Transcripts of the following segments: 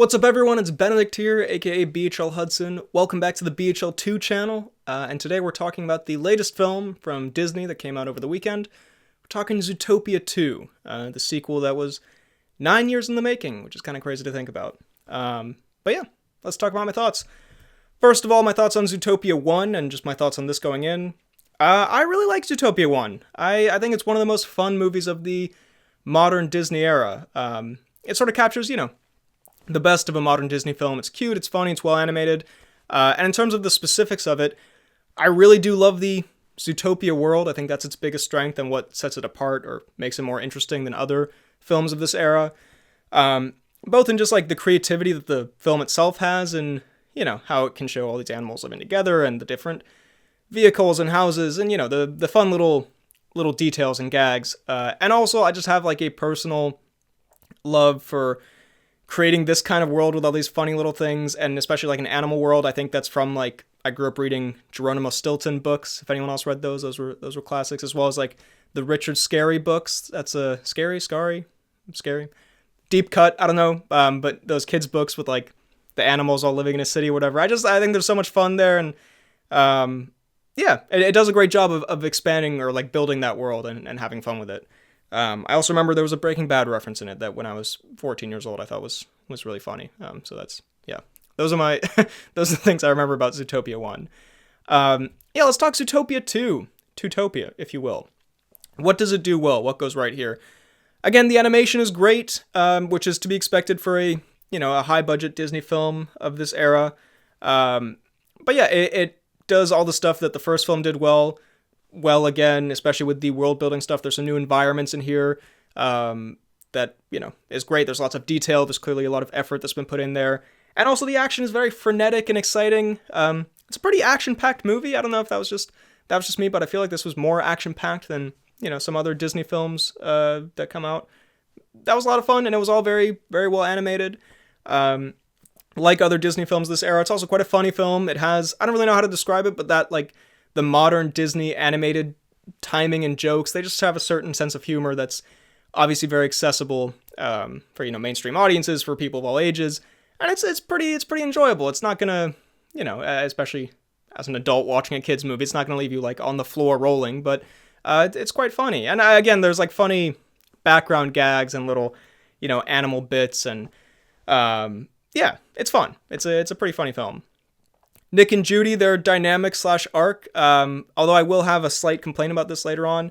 What's up, everyone? It's Benedict here, aka BHL Hudson. Welcome back to the BHL 2 channel, and today we're talking about the latest film from Disney that came out over the weekend. We're talking Zootopia 2, the sequel that was 9 years in the making, which is kind of crazy to think about. But yeah, let's talk about my thoughts. First of all, my thoughts on Zootopia 1, and just my thoughts on this going in. I really like Zootopia 1. I think it's one of the most fun movies of the modern Disney era. It sort of captures, the best of a modern Disney film. It's cute, it's funny, it's well animated. And in terms of the specifics of it, I really do love the Zootopia world. I think that's its biggest strength and what sets it apart or makes it more interesting than other films of this era. Both in just like the creativity that the film itself has and, how it can show all these animals living together and the different vehicles and houses and, the fun little details and gags. And also I just have like a personal love for creating this kind of world with all these funny little things, and especially like an animal world. I think that's from like, I grew up reading Geronimo Stilton books. If anyone else read those were classics, as well as like the Richard Scarry books. That's a scary, deep cut. I don't know. But those kids books with like the animals all living in a city or whatever. I think there's so much fun there. And, it does a great job of expanding or like building that world and having fun with it. I also remember there was a Breaking Bad reference in it that when I was 14 years old, I thought was really funny. So that's, those are my, those are the things I remember about Zootopia 1. Let's talk Zootopia 2, Zootopia, if you will. What does it do well? What goes right here? Again, the animation is great, which is to be expected for a high budget Disney film of this era. It does all the stuff that the first film did well again, especially with the world building stuff. There's some new environments in here that, is great. There's lots of detail. There's clearly a lot of effort that's been put in there. And also the action is very frenetic and exciting. It's a pretty action-packed movie. I don't know if that was just me, but I feel like this was more action-packed than, some other Disney films that come out. That was a lot of fun, and it was all very, very well animated. Like other Disney films this era, it's also quite a funny film. It has, I don't really know how to describe it, but that, like, the modern Disney animated timing and jokes, they just have a certain sense of humor that's obviously very accessible for mainstream audiences, for people of all ages, and it's pretty enjoyable. It's not gonna, especially as an adult watching a kids movie, it's not gonna leave you like on the floor rolling, but it's quite funny. And again, there's like funny background gags and little animal bits, and it's fun. It's a pretty funny film. Nick and Judy, their dynamic / arc, although I will have a slight complaint about this later on,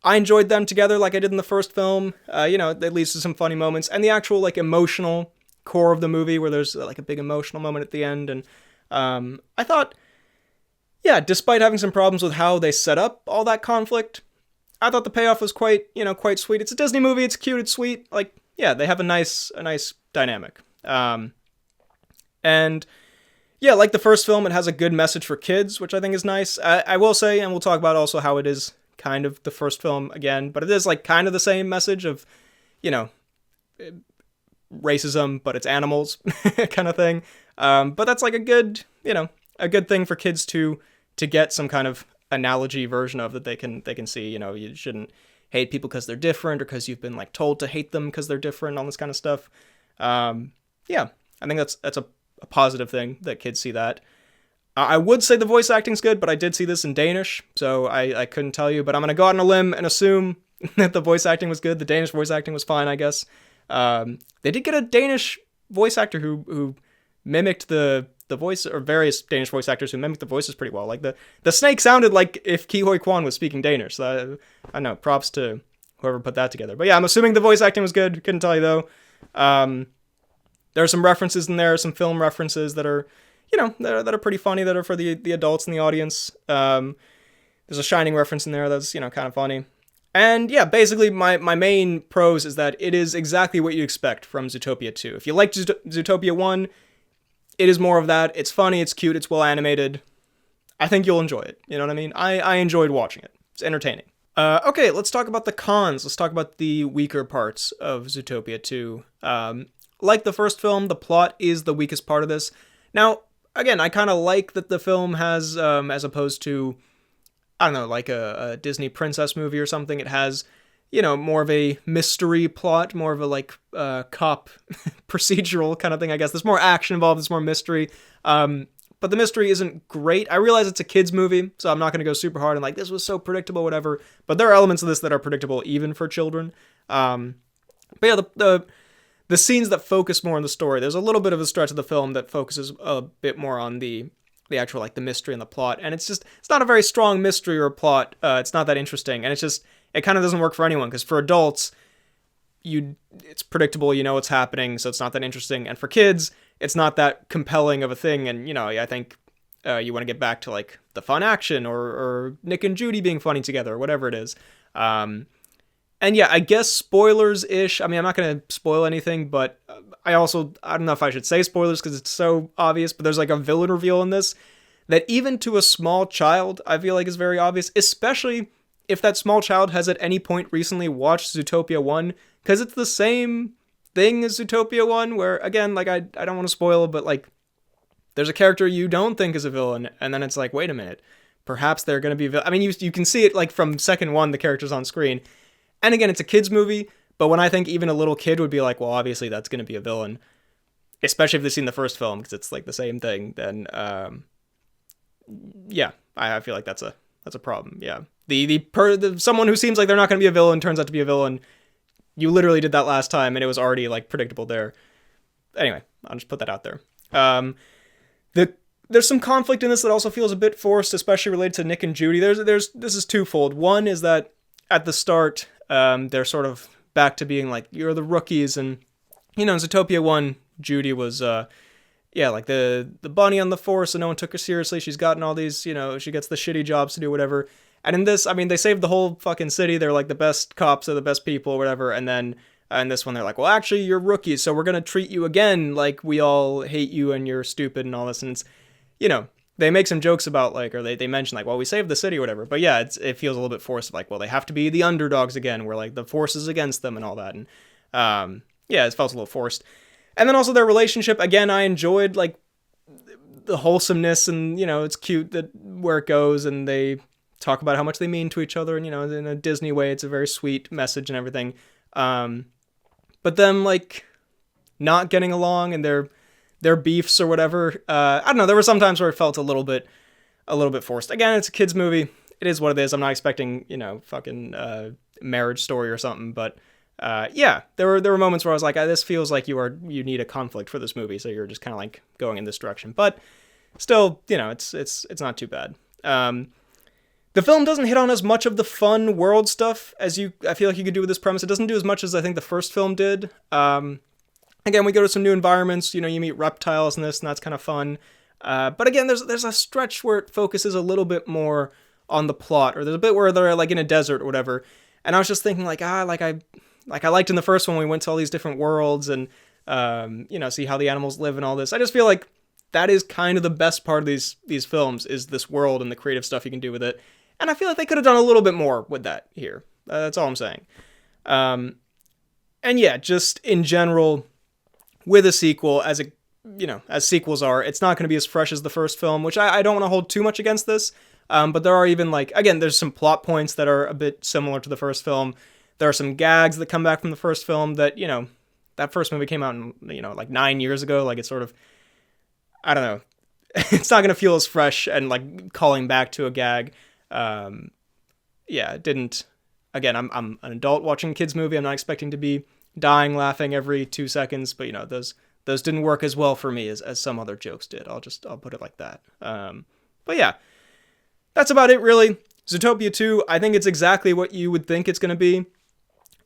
I enjoyed them together like I did in the first film. It leads to some funny moments, and the actual like emotional core of the movie where there's like a big emotional moment at the end. And I thought, despite having some problems with how they set up all that conflict, I thought the payoff was quite sweet. It's a Disney movie. It's cute. It's sweet. Like, they have a nice dynamic. Like the first film, it has a good message for kids, which I think is nice. I will say, and we'll talk about also how it is kind of the first film again, but it is like kind of the same message of, racism, but it's animals kind of thing. But that's like a good thing for kids to get some kind of analogy version of that they can see. You shouldn't hate people because they're different or because you've been like told to hate them because they're different, all this kind of stuff. I think that's a positive thing that kids see that. I would say the voice acting's good, but I did see this in Danish, so I couldn't tell you, but I'm going to go out on a limb and assume that the voice acting was good. The Danish voice acting was fine, I guess. They did get a Danish voice actor who mimicked the voice, or various Danish voice actors who mimicked the voices pretty well. Like the snake sounded like if Ki Hoi Kwan was speaking Danish, so I know, props to whoever put that together. But yeah, I'm assuming the voice acting was good. Couldn't tell you though. There are some references in there, some film references that are, that are pretty funny, that are for the adults in the audience. There's a Shining reference in there that's, kind of funny. And basically my main pros is that it is exactly what you expect from Zootopia 2. If you liked Zootopia 1, it is more of that. It's funny, it's cute, it's well animated. I think you'll enjoy it. You know what I mean? I enjoyed watching it. It's entertaining. Okay, let's talk about the cons. Let's talk about the weaker parts of Zootopia 2. Like the first film, the plot is the weakest part of this. Now, again, I kind of like that the film has, as opposed to, I don't know, like a Disney princess movie or something, it has, more of a mystery plot, more of a like cop procedural kind of thing, I guess. There's more action involved, there's more mystery. But the mystery isn't great. I realize it's a kid's movie, so I'm not going to go super hard and like, this was so predictable, whatever. But there are elements of this that are predictable even for children. But yeah, the scenes that focus more on the story, there's a little bit of a stretch of the film that focuses a bit more on the actual like the mystery and the plot. And it's not a very strong mystery or plot. It's not that interesting. And it kind of doesn't work for anyone, because for adults, it's predictable, what's happening, so it's not that interesting. And for kids, it's not that compelling of a thing. And, I think you want to get back to like the fun action or Nick and Judy being funny together or whatever it is. And yeah, I guess spoilers-ish. I mean, I'm not going to spoil anything, but I don't know if I should say spoilers because it's so obvious, but there's like a villain reveal in this that even to a small child, I feel like is very obvious, especially if that small child has at any point recently watched Zootopia 1, because it's the same thing as Zootopia 1, where, again, like, I don't want to spoil, but, like, there's a character you don't think is a villain, and then it's like, wait a minute, perhaps they're going to be a villain. I mean, you can see it, like, from second one, the character's on screen. And again, it's a kid's movie, but when I think even a little kid would be like, well, obviously that's going to be a villain, especially if they've seen the first film, because it's, like, the same thing, then, yeah, I feel like that's a problem, yeah. Someone who seems like they're not going to be a villain turns out to be a villain. You literally did that last time, and it was already, like, predictable there. Anyway, I'll just put that out there. There's some conflict in this that also feels a bit forced, especially related to Nick and Judy. This is twofold. One is that at the start, they're sort of back to being like, you're the rookies, and, in Zootopia 1, Judy was, like the bunny on the force, and no one took her seriously. She's gotten all these, she gets the shitty jobs to do, whatever. And in this, I mean, they saved the whole fucking city. They're like the best cops, they're the best people, whatever. And then in this one, they're like, well, actually, you're rookies, so we're going to treat you again like we all hate you and you're stupid and all this. And it's, they make some jokes about, like, or they mention, like, well, we saved the city or whatever. But yeah, it feels a little bit forced, like, well, they have to be the underdogs again, where, like, the force is against them and all that. And yeah, it felt a little forced. And then also their relationship, again, I enjoyed, like, the wholesomeness, and, it's cute that where it goes, and they talk about how much they mean to each other, and, in a Disney way, it's a very sweet message and everything. But them, like, not getting along, and their beefs or whatever, I don't know, there were some times where it felt a little bit forced. Again, it's a kid's movie. It is what it is. I'm not expecting, fucking marriage story or something, but yeah, there were moments where I was like, this feels like you need a conflict for this movie, so you're just kind of like going in this direction. But still, it's not too bad. The film doesn't hit on as much of the fun world stuff as I feel like you could do with this premise. It doesn't do as much as I think the first film did. Again, we go to some new environments, you meet reptiles in this, and that's kind of fun. But again, there's a stretch where it focuses a little bit more on the plot, or there's a bit where they're like in a desert or whatever. And I was just thinking like, I liked in the first one, we went to all these different worlds and, see how the animals live and all this. I just feel like that is kind of the best part of these films, is this world and the creative stuff you can do with it. And I feel like they could have done a little bit more with that here. That's all I'm saying. And yeah, just in general, with a sequel, as sequels are, it's not going to be as fresh as the first film, which I don't want to hold too much against this. But there are even, like, again, there's some plot points that are a bit similar to the first film. There are some gags that come back from the first film that, that first movie came out in, like 9 years ago. Like, it's sort of, I don't know. It's not going to feel as fresh and, like, calling back to a gag. Yeah, it didn't. Again, I'm an adult watching a kids movie. I'm not expecting to be dying laughing every 2 seconds, but those didn't work as well for me as some other jokes did. I'll put it like that. But yeah, that's about it really. Zootopia 2, I think it's exactly what you would think it's going to be.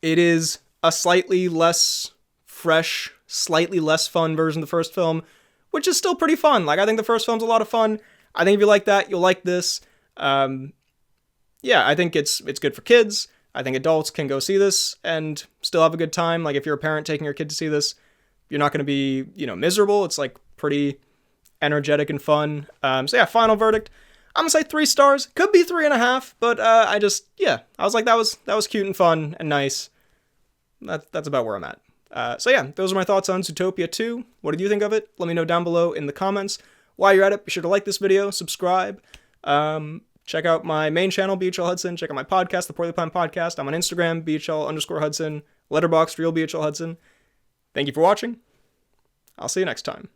It is a slightly less fresh, slightly less fun version of the first film, which is still pretty fun. Like, I think the first film's a lot of fun. I think if you like that, you'll like this. Yeah, I think it's good for kids. I think adults can go see this and still have a good time. Like, if you're a parent taking your kid to see this, you're not going to be, miserable. It's, like, pretty energetic and fun. So yeah, final verdict, I'm gonna say 3 stars. Could be 3.5, but I was like, that was cute and fun and nice. That's about where I'm at. So yeah, those are my thoughts on Zootopia 2. What did you think of it? Let me know down below in the comments. While you're at it, be sure to like this video, subscribe. Check out my main channel, BHL Hudson. Check out my podcast, The Poorly Planned Podcast. I'm on Instagram, BHL_Hudson. Letterboxd, Real BHL Hudson. Thank you for watching. I'll see you next time.